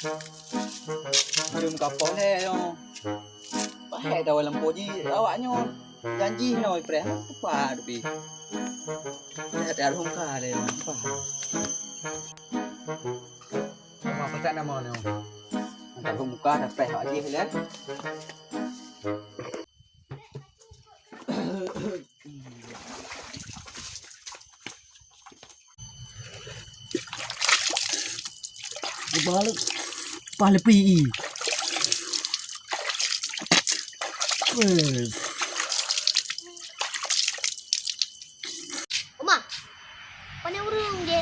Jom kapal le yo. Pakai dah dalam poji awaknya. Janji no pre. Apa depi. Dah ada hongka le. Apa. Nama apa tak nama ni? Ada muka dah pre aja le. Balik pale pi. Wes. Uma, mana urung je?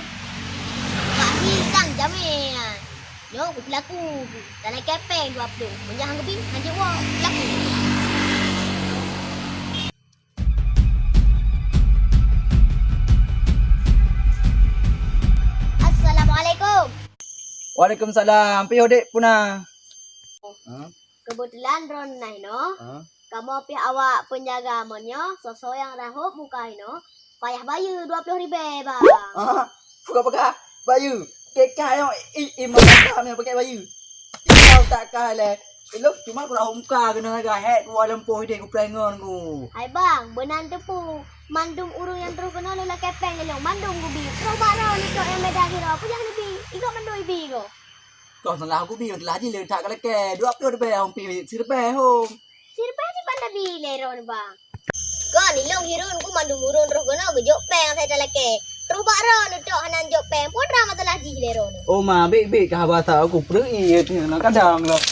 Pak Hisang jamin. Yo, pelaku. Dalam kepeng 20. Menjah hang kebi, hang je wong pelaku. Assalamualaikum. Waalaikumsalam. Pi odek puna. Kebetulan ron nai no. Ha? Kamu pi awak penjaga amonyo, sosok yang rahup muka no. Payah bayu 20,000 bang. Ah, pakai baju. Kekah yang imam kami pakai baju. Kau tak kah le. Elok cuma aku dah muka kena agak head ku dalam poh dia ku pelengon ku. Hai bang, benan tepu. Mandum urung yang terus kena lula kepeng le mandum gubi. Terus barang ni kau yang medan kira apa yang lebih? Ikut mandum ibi ko. Kau salah aku bi telah je le tak kala ke. 20 de hom pi sirpe hom. Sirpa si panda bile ron bang. Kau ni long hirun ku mandum urung terus kena gejok peng saya teleke. Terus barang utok hanan jok peng pun drama telah ji le ron. Oh ma be kah bahasa aku pergi tu nak kadang lah.